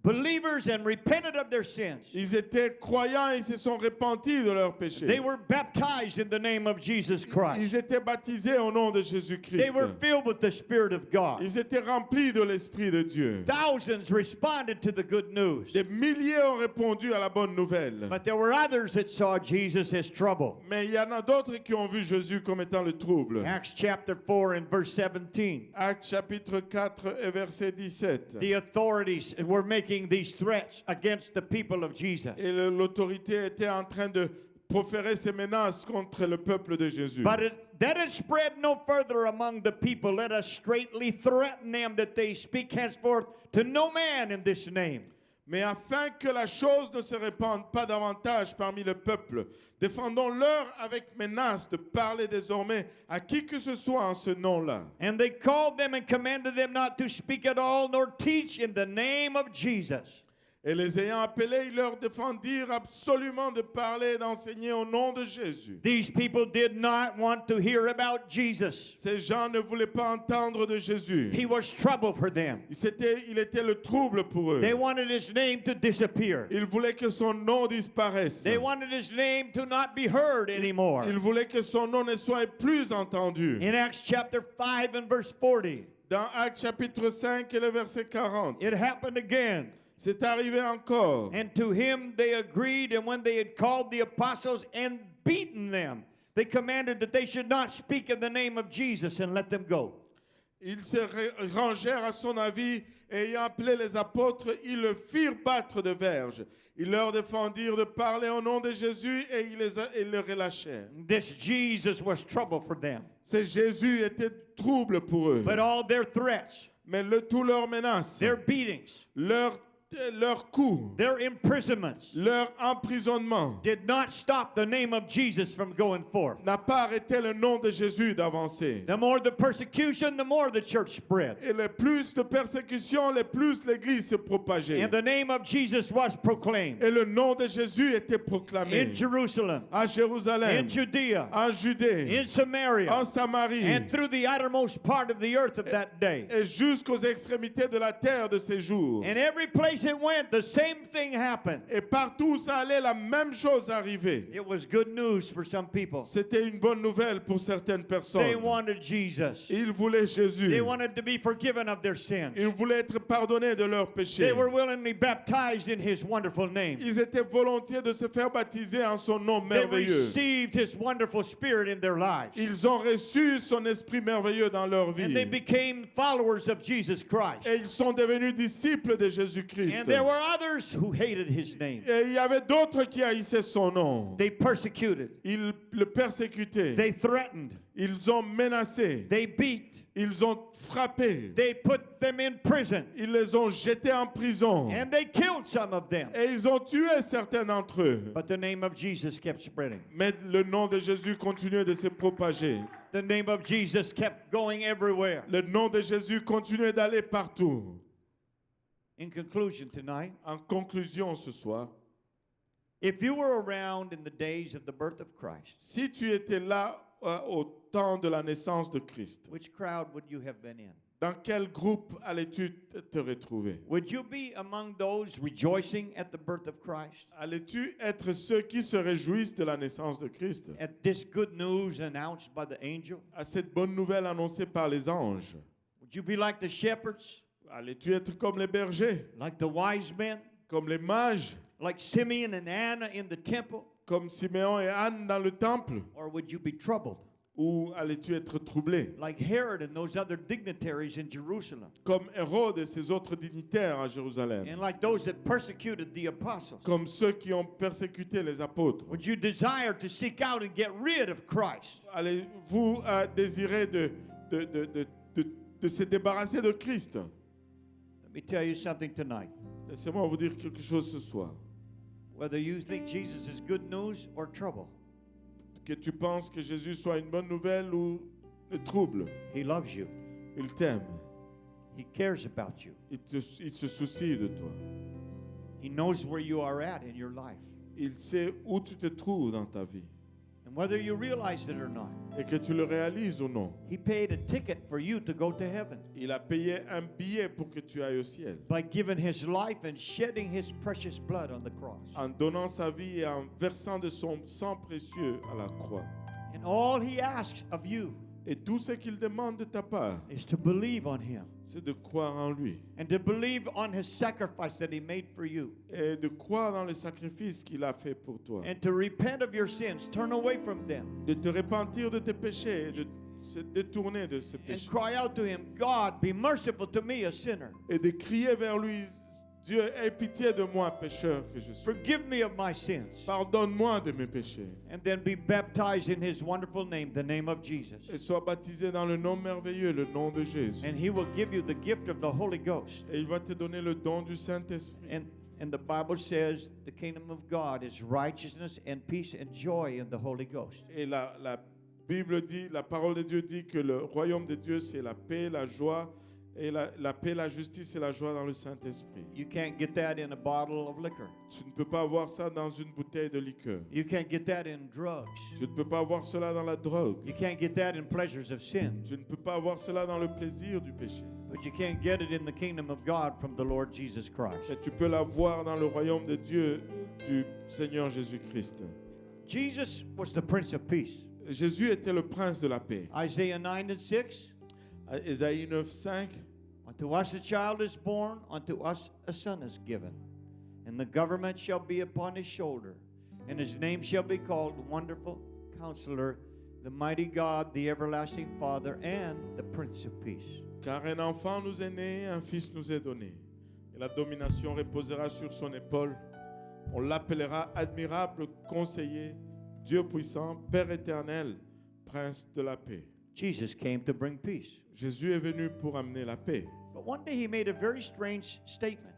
believers and repented of their sins. Ils étaient croyants et se sont repentis de leurs péchés. They were baptized in the name of Jesus Christ. Ils étaient baptisés au nom de They Jésus-Christ. were filled with the Spirit of God. Ils étaient remplis de l'Esprit de Dieu. Thousands responded to the good news. Des milliers ont répondu à la bonne nouvelle. But there were others that saw Jesus as trouble. Mais il y en a d'autres qui ont vu Jésus comme étant le trouble. Acts chapter 4 and verse 17. Actes chapitre 4 et verset 17. The authorities were making these threats against the people of Jesus. Et l'autorité était en train de proférer ces menaces contre le peuple de Jésus. But that it spread no further among the people. Let us straightly threaten them that they speak henceforth to no man in this name. Mais afin que la chose ne se répande pas davantage parmi le peuple, défendons-leur avec menace de parler désormais à qui que ce soit en ce nom-là. And they called them and commanded them not to speak at all nor teach in the name of Jesus. Et les ayant appelés, ils leur défendirent absolument de parler et d'enseigner au nom de Jésus. These people did not want to hear about Jesus. Ces gens ne voulaient pas entendre de Jésus. He was trouble for them. Il était le trouble pour eux. They wanted his name to disappear. Ils voulaient que son nom disparaisse. They wanted his name to not be heard anymore. Ils voulaient que son nom ne soit plus entendu. In Acts chapter 5 and verse 40, Dans Actes chapitre 5 et le verset 40, it happened again. c'est arrivé encore. And to him they agreed, and when they had called the apostles and beaten them, they commanded that they should not speak in the name of Jesus and let them go. Ils se rangèrent à son avis et ayant appelé les apôtres, ils le firent battre de verge. Ils leur défendirent de parler au nom de Jésus et ils le relâchèrent. This Jesus was trouble for them. C'est Jésus était trouble pour eux. But all their threats, Mais tous leurs menaces, their beatings, leurs coups, their imprisonments leur emprisonnement did not stop the name of Jesus from going forth. n'a pas arrêté le nom de Jésus d'avancer. The more the persecution, the more the church spread. Et le plus de persécutions, le plus l'Église se propageait. And the name of Jesus was proclaimed Et le nom de Jésus était proclamé in Jerusalem, à Jérusalem, in Judea, en Judée, in Samaria, en Samarie and through the uttermost part of the earth of that day. et jusqu'aux extrémités de la terre de ces jours. And every place it went, the same thing happened. Et partout où ça allait, la même chose arrivait. It was good news for some people. C'était une bonne nouvelle pour certaines They personnes. wanted Jesus. Ils voulaient Jésus. They wanted to be forgiven of their sins. Ils voulaient être pardonnés de leurs péchés. They were willingly baptized in his wonderful name. Ils étaient volontiers de se faire baptiser en son nom They merveilleux. received his wonderful spirit in their lives. Ils ont reçu son esprit merveilleux dans leur And they vie. became followers of Jesus Christ. Et ils sont devenus disciples de Jésus-Christ. And there were others who hated his name. Et il y avait d'autres qui haïssaient son nom. They persecuted. Ils le persécutaient. They threatened. Ils ont menacé. They beat. Ils ont frappé. They put them in prison. Ils les ont jetés en prison. And they killed some of them. Et ils ont tué certains d'entre eux. But the name of Jesus kept spreading. Mais le nom de Jésus continuait de se propager. The name of Jesus kept going everywhere. Le nom de Jésus continuait d'aller partout. In conclusion tonight, En conclusion ce soir, if you were around in the days of the birth of Christ, si tu étais là au temps de la naissance de Christ, which crowd would you have been in? dans quel groupe allais-tu te retrouver? Would you be among those rejoicing at the birth of Christ? Allais-tu être ceux qui se réjouissent de la naissance de Christ? At this good news announced by the angel? À cette bonne nouvelle annoncée par les anges? Would you be like the shepherds, Allais-tu être comme les bergers, like the wise men, comme les mages, like Simeon and Anna in the temple? comme Siméon et Anne dans le temple? Or would you be troubled, Ou allais-tu être troublé, like Herod and those other dignitaries in Jerusalem, comme Hérode et ses autres dignitaires à Jérusalem, and like those that persecuted the apostles? comme ceux qui ont persécuté les apôtres? Would you desire to seek out and get rid of Christ? Allez-vous désirer de se débarrasser de Christ? Let me tell you something tonight. Laissez-moi vous dire quelque chose ce soir. Whether you think Jesus is good news or trouble, Que tu penses que Jésus soit une bonne nouvelle ou le trouble, he loves you. il t'aime. He cares about you. Il se soucie de toi. He knows where you are at in your life. Il sait où tu te trouves dans ta vie. And whether you realize it or not, et que tu le réalises ou non. He paid a ticket for you to go to heaven Il a payé un billet pour que tu ailles au ciel. by giving His life and shedding His precious blood on the cross. En donnant sa vie et en versant de son sang précieux à la croix. And all He asks of you Et tout ce qu'il demande de ta part, is to believe on Him c'est de croire en lui. and to believe on His sacrifice that He made for you Et de croire dans le sacrifice qu'il a fait pour toi. and to repent of your sins, turn away from them, De te repentir de tes péchés et de se détourner de ces and péchés. cry out to Him, God, be merciful to me, a sinner. Et de crier vers lui, Dieu, aie pitié de moi, pécheur que je suis. Forgive me of my sins. Pardonne-moi de mes péchés. And then be baptized in His wonderful name, the name of Jesus. Et sois baptisé dans le nom merveilleux, le nom de Jésus. And He will give you the gift of the Holy Ghost. Et il va te donner le don du Saint-Esprit. And the Bible says the kingdom of God is righteousness and peace and joy in the Holy Ghost. Et la Bible dit, la parole de Dieu dit que le royaume de Dieu, c'est la paix, la joie, et la paix, la justice et la joie dans le Saint-Esprit. You can't get that in a bottle of liquor. Tu ne peux pas avoir ça dans une bouteille de liqueur. You can't get that in drugs. Tu ne peux pas avoir cela dans la drogue. You can't get that in pleasures of sin. Tu ne peux pas avoir cela dans le plaisir du péché. But you can't get it in the kingdom of God from the Lord Jesus Christ. Mais tu peux l'avoir dans le royaume de Dieu, du Seigneur Jésus-Christ. Jesus was the Prince of Peace. Jésus était le prince de la paix. Isaiah 9:6. Ésaïe 9:5. Unto us a child is born, unto us a son is given, and the government shall be upon his shoulder, and his name shall be called Wonderful Counselor, the Mighty God, the Everlasting Father, and the Prince of Peace. Car un enfant nous est né, un fils nous est donné, et la domination reposera sur son épaule. On l'appellera admirable conseiller, Dieu puissant, Père éternel, prince de la paix. Jesus came to bring peace. Jésus est venu pour amener la paix. But one day he made a very strange statement.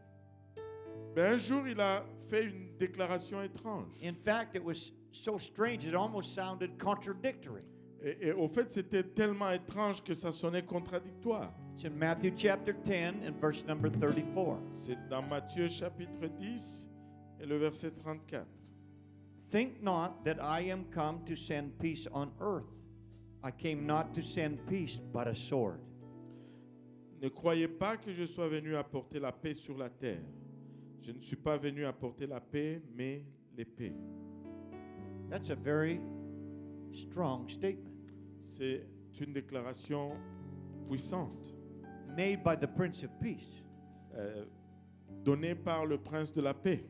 Mais un jour, il a fait une déclaration étrange. In fact, it was so strange it almost sounded contradictory. Et au fait, c'était tellement étrange que ça sonnait contradictoire. It's in Matthew chapter 10 and verse number 34. C'est dans Matthieu chapitre 10 et le verset 34. Think not that I am come to send peace on earth. I came not to send peace, but a sword. Ne croyez pas que je sois venu apporter la paix sur la terre. Je ne suis pas venu apporter la paix, mais l'épée. That's a very strong statement C'est une déclaration puissante, made by the Prince of Peace. donnée par le prince de la paix.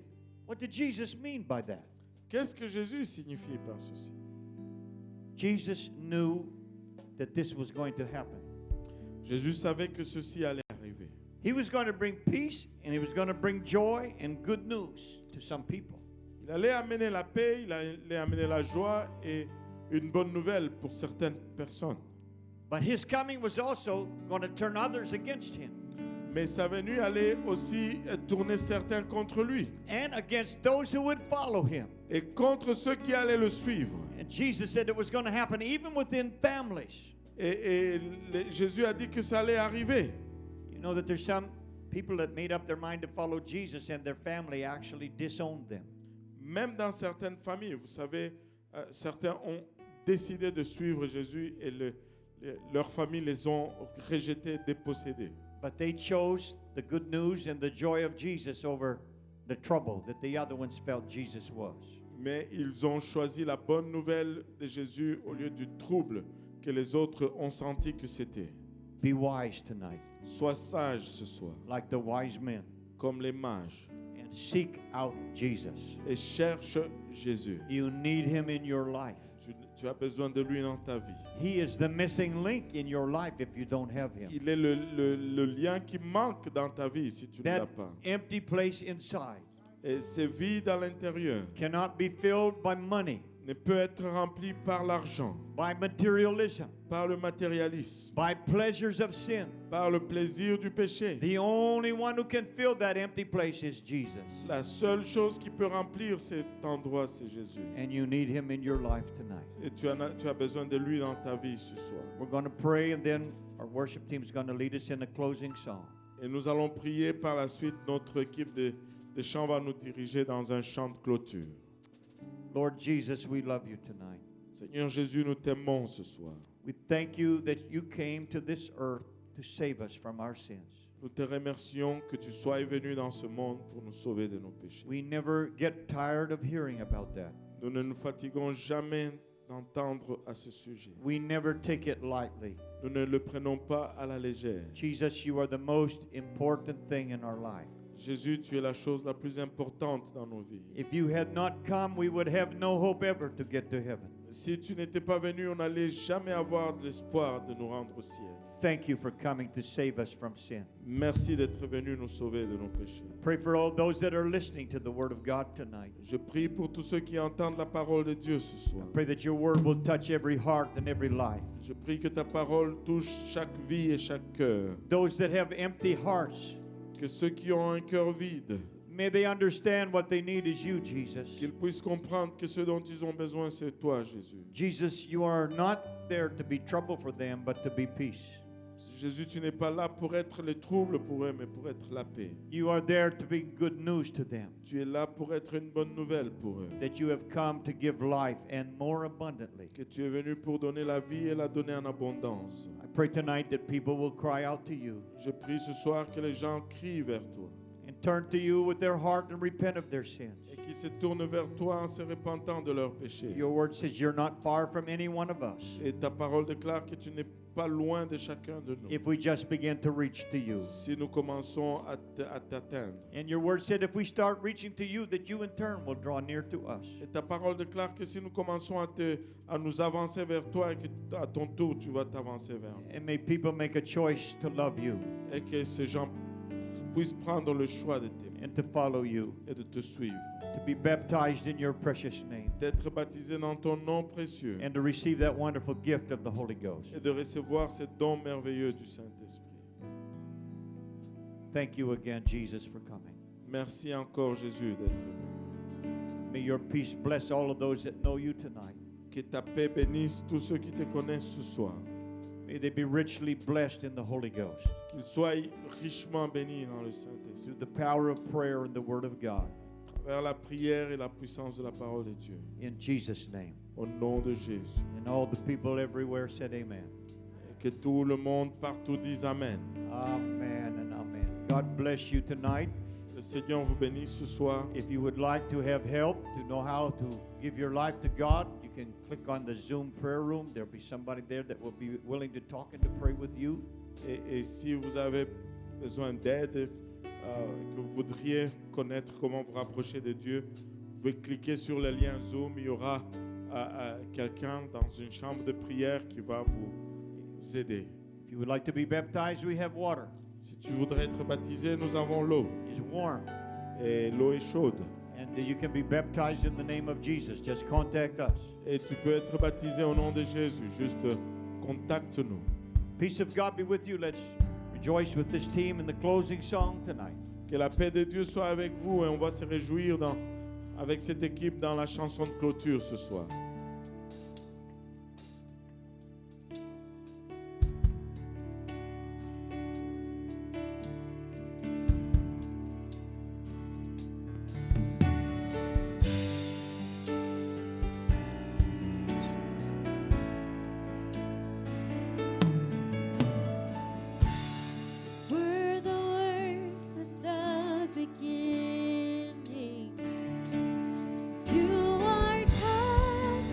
What did Jesus mean by that? Qu'est-ce que Jésus signifie par ceci? Jesus knew that this was going to happen. Jésus savait que ceci allait arriver. He was going to bring peace and he was going to bring joy and good news to some people. Il allait amener la paix, il allait amener la joie et une bonne nouvelle pour certaines personnes. But his coming was also going to turn others against him Mais sa venue allait aussi tourner certains contre lui and against those who would follow him. et contre ceux qui allaient le suivre. And Jesus said it was going to happen even within families. Jésus a dit que ça allait arriver. You know that there's some people that made up their mind to follow Jesus and their family actually disowned them. Même dans certaines familles, vous savez, certains ont décidé de suivre Jésus et leurs familles les ont rejetés, dépossédés. But they chose the good news and the joy of Jesus over the trouble that the other ones felt Jesus was. Mais ils ont choisi la bonne nouvelle de Jésus au lieu du trouble que les autres ont senti que c'était. Be wise tonight, Sois sage ce soir, like the wise men, comme les mages, and seek out Jesus. et cherche Jésus. You need him in your life. Tu as besoin de lui dans ta vie. He is the missing link in your life if you don't have him. Il est le lien qui manque dans ta vie si tu ne l'as That pas. empty place inside Et c'est vide à l'intérieur. cannot be filled by money, Ne peut être rempli par l'argent, by materialism, par le matérialisme, by pleasures of sin. par le plaisir du péché. The only one who can fill that empty place is Jesus. La seule chose qui peut remplir cet endroit, c'est Jésus. And you need him in your life tonight. Et tu as besoin de lui dans ta vie ce soir. We're going to pray and then our worship team is going to lead us in a closing song. Et nous allons prier par la suite. Notre équipe de chant va nous diriger dans un chant de clôture. Lord Jesus, we love you tonight. Seigneur Jésus, nous t'aimons ce soir. We thank you that you came to this earth to save us from our sins. Nous te remercions que tu sois venu dans ce monde pour nous sauver de nos péchés. We never get tired of hearing about that. Nous ne nous fatiguons jamais d'entendre à ce sujet. We never take it lightly. Nous ne le prenons pas à la légère. Jesus, you are the most important thing in our life. Jésus, tu es la chose la plus importante dans nos vies. If you had not come, we would have no hope ever to get to heaven. Si tu n'étais pas venu, on n'allait jamais avoir de l'espoir de nous rendre au ciel. Thank you for coming to save us from sin. Merci d'être venu nous sauver de nos péchés. Pray for all those that are listening to the Word of God tonight. Je prie pour tous ceux qui entendent la parole de Dieu ce soir. Pray that your Word will touch every heart and every life. Je prie que ta parole touche chaque vie et chaque cœur. Those that have empty hearts, Que ceux qui ont un cœur vide, may they understand what they need is you, Jesus. qu'ils puissent comprendre que ce dont ils ont besoin, c'est toi, Jésus. Jesus, you are not there to be trouble for them, but to be peace. Jésus, tu n'es pas là pour être le trouble pour eux, mais pour être la paix. You are there to be good news to them, Tu es là pour être une bonne nouvelle pour eux. that you have come to give life and more abundantly. Que tu es venu pour donner la vie et la donner en abondance. I pray tonight that people will cry out to you Je prie ce soir que les gens crient vers toi and turn to you with their heart and repent of their sins. et qu'ils se tournent vers toi en se repentant de leurs péchés. Your word says you're not far from any one of us Et ta parole déclare que tu n'es pas loin de chacun de nous. if we just begin to reach to you. Si nous commençons à t'atteindre. And your word said if we start reaching to you, that you in turn will draw near to us. Et ta parole déclare que si nous commençons à nous avancer vers toi et que à ton tour tu vas t'avancer vers nous. And may people make a choice to love you Et que ces gens puissent prendre le choix de t'aimer and to follow you, et de te suivre. to be baptized in your precious name, D'être baptisé dans ton nom précieux and to receive that wonderful gift of the Holy Ghost. et de recevoir ce don merveilleux du Saint-Esprit. Thank you again, Jesus, for coming. Merci encore Jésus d'être venu. May your peace bless all of those that know you tonight. Que ta paix bénisse tous ceux qui te connaissent ce soir. May they be richly blessed in the Holy Ghost Qu'ils soient richement bénis dans le Saint-Esprit. through the power of prayer and the Word of God. À travers la prière et la puissance de la parole de Dieu. In Jesus' name. Au nom de Jésus. And all the people everywhere said amen. Et que tout le monde partout dise Amen. Amen and amen. God bless you tonight. Le Seigneur vous bénisse ce soir. If you would like to have help to know how to give your life to God, you can click on the Zoom prayer room. There'll be somebody there that will be willing to talk and to pray with you. Et si vous avez besoin d'aide, que vous voudriez connaître comment vous rapprocher de Dieu, vous pouvez cliquer sur le lien Zoom. Il y aura quelqu'un dans une chambre de prière qui va vous aider. If you would like to be baptized, we have water. Si tu voudrais être baptisé, nous avons l'eau. It's warm. Et l'eau est chaude. And you can be baptized in the name of Jesus. Just contact us. Et tu peux être baptisé au nom de Jésus. Juste contacte-nous. Peace of God be with you. Let's rejoice with this team in the closing song tonight. Que la paix de Dieu soit avec vous et on va se réjouir avec cette équipe dans la chanson de clôture ce soir. Were the word at the beginning. You are God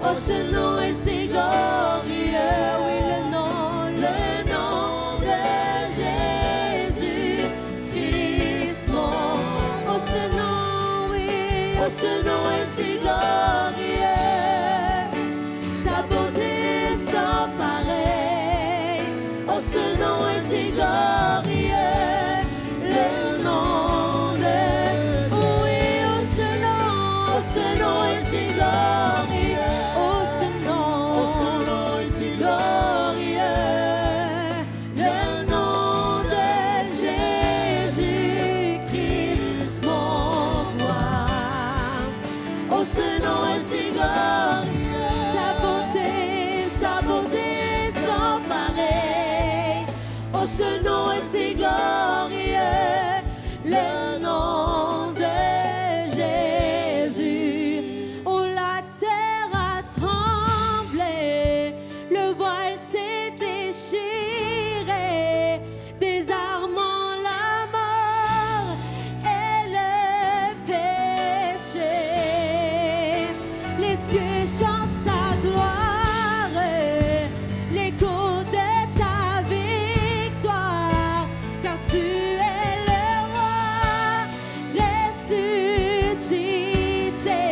Oh, ce nom est si glorieux, oui, le nom de Jésus-Christ, mon. Oh, ce nom, oui, oh, ce nom est si glorieux, sa beauté sans pareil. Oh, ce nom est si glorieux, le nom de, oui, oh, ce nom est si glorieux. Oh, ce nom est si glorieux, le nom de Jésus-Christ, mon roi. Oh, ce nom est si glorieux, sa beauté sans pareil. Oh, ce nom est si glorieux, le nom de Jésus. Oh, la terre a tremblé, le voile s'est déchiré, désarmant la mort et le péché. Les cieux chantent sa gloire, l'écho de ta victoire, car tu es le roi ressuscité.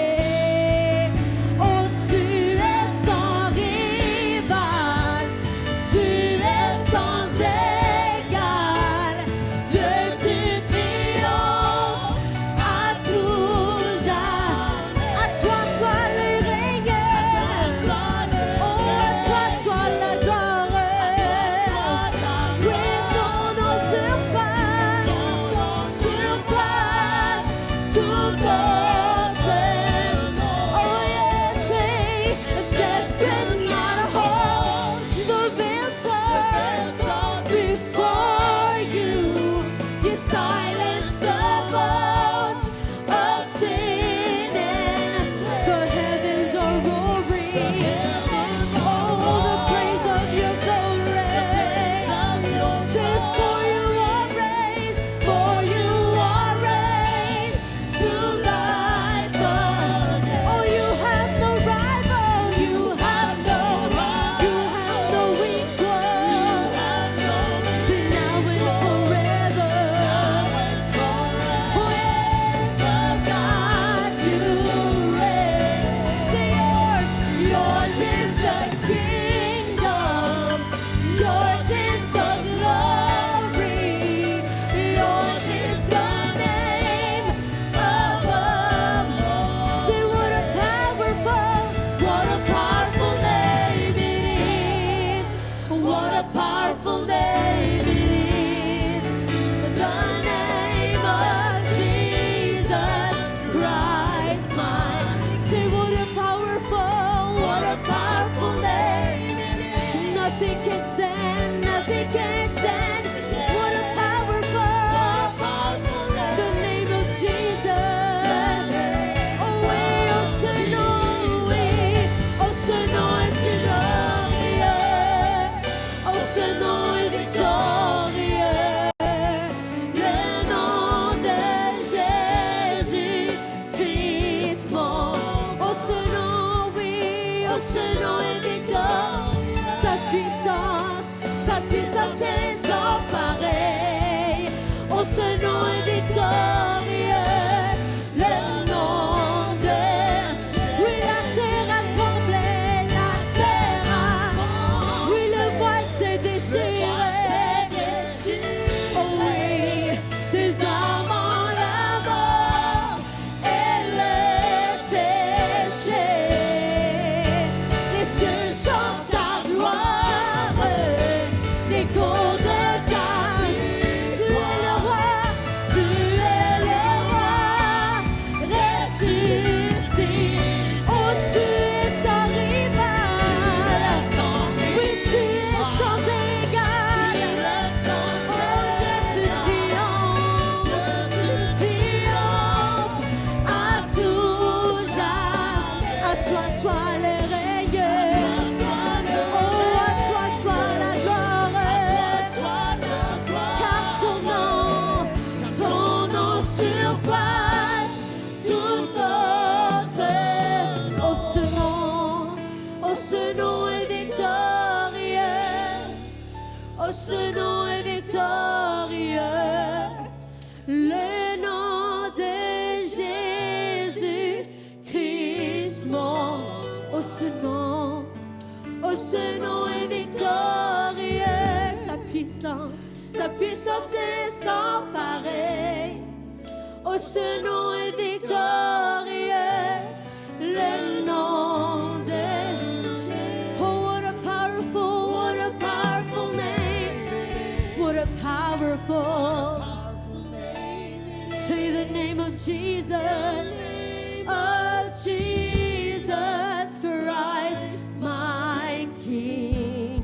Oh, tu es sans rival, tu es sans égal. Dieu, tu triomphes à tout jamais. À toi soit le règne, oh, à toi soit la gloire. Oui, ton nom surpasse tout autre nom. Oh yes, say, death could not hold the victor before you. You silenced the voice of sin and the heavens are roaring. Oh, the praise of your glory. Say, for you are raised to life. Oh, you have no rival, you have no equal. Say now and forever. Oh, yes, God, you reign. Say, yours is the kingdom, yours is the glory, yours is the name above all. Say, what a powerful name it is. What a powerful name it is. The name of Jesus Christ, mine. Say, what a powerful name it is. Nothing can stand. What a powerful the name of Jesus. Oh, oui, oh, ce nom, oui, oh, ce nom est si glorieux. Oh, ce nom est victorieux. Le nom de Jésus-Christ, mon. Oh, ce nom, oui, oh, ce nom est victorieux. Sa puissance est sans pareil. Oh, ce nom est victorieux, le nom de Jésus. Oui, la terre a tremblé, oui, le voile s'est déchiré. Oh oui, désarmant la mort et le péché. Oh, ce nom est victorieux. Oh, ce nom est victorieux. Le nom de Jésus-Christ, mon. Oh, ce nom est victorieux. Sa puissance est sans pareil. Oh, ce nom est victorieux. Le nom de Jésus. Oh, what a powerful name. What a powerful. Say the name of Jesus. Of Jesus Christ, my King.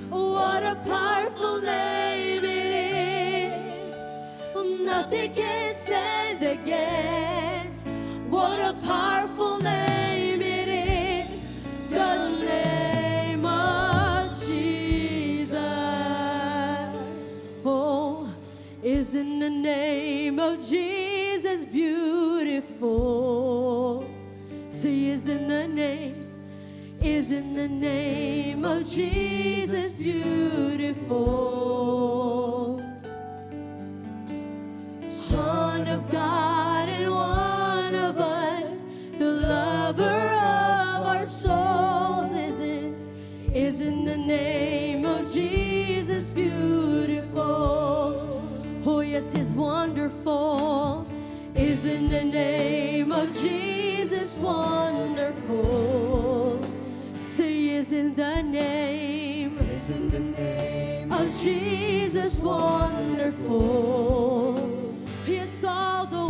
What a powerful name it is. Nothing can stand against. What a powerful name it is. The name of Jesus. Oh, isn't the name of Jesus beautiful? Say, isn't the name of Jesus beautiful? Son of God and one of us, the lover of our souls. Isn't the name of Jesus beautiful? Oh yes, it's wonderful. Isn't the name of Jesus wonderful? Say, isn't the name of Jesus wonderful? Yes, all the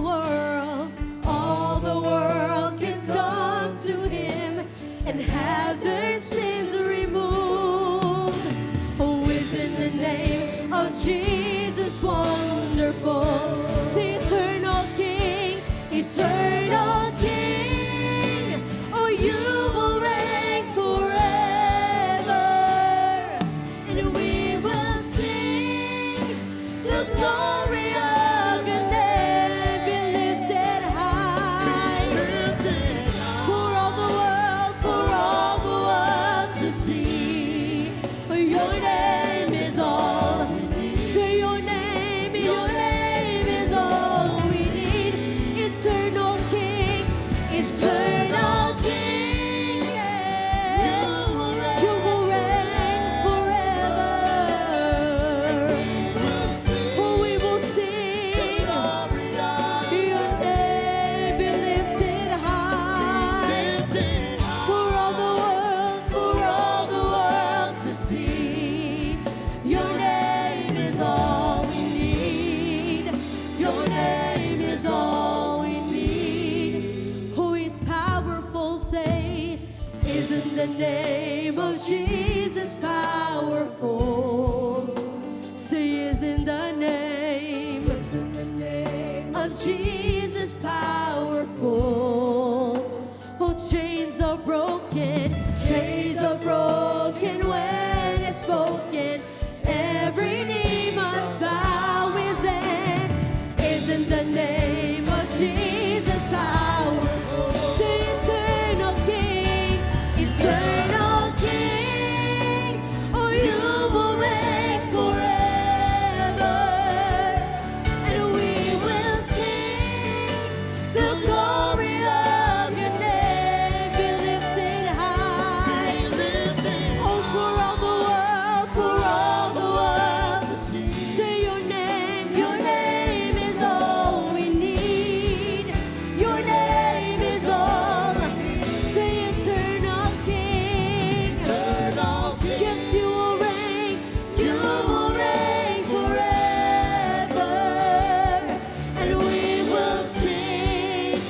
world can come to Him and have their sins removed. Oh, isn't the name of Jesus wonderful? Say, eternal King, eternal King. Oh, you will reign forever, and we will sing the glory of your name. Be lifted high for all the world to see. Your name is all. Say your name is all we need. Eternal King, eternal King. Yeah. You will reign forever. For we will sing your name be lifted high for all the world to see. Your name is all we need. Your name is all we need. Who is powerful? Say, isn't the name of Jesus powerful? Say, isn't the name of Jesus powerful? Oh, chains are broken when it's spoken. Every knee must bow. Isn't the name of Jesus powerful? Say, eternal King, eternal King. Oh, you will reign forever, and we will sing the glory of your name. Be lifted high. Oh, for all the world to see. Say your name is all we need. Your name is all. Say, eternal King. Yes, you will reign forever, and we will sing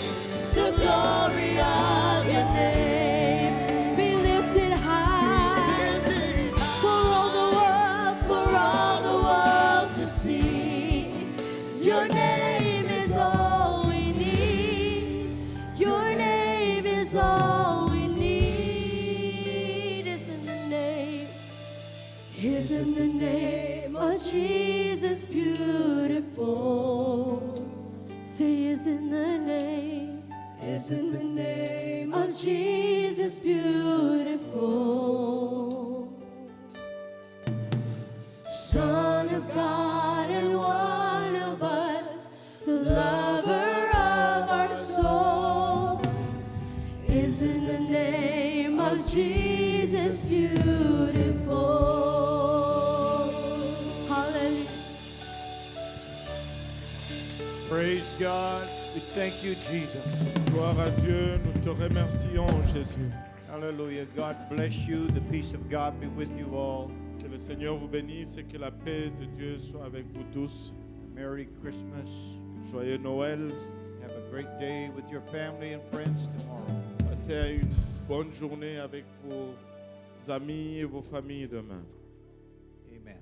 the glory of your name. Be lifted high for all the world to see. Your name is all we need. Your name is all we need. Isn't the name of Jesus beautiful? Say, isn't the name of Jesus beautiful? Jesus, beautiful. Hallelujah. Praise God. We thank you, Jesus. Gloire à Dieu, nous te remercions, Jésus. Hallelujah. God bless you. The peace of God be with you all. Que le Seigneur vous bénisse et que la paix de Dieu soit avec vous tous. Merry Christmas. Joyeux Noël. Have a great day with your family and friends tomorrow. Passez une bonne journée avec vos amis et vos familles demain. Amen.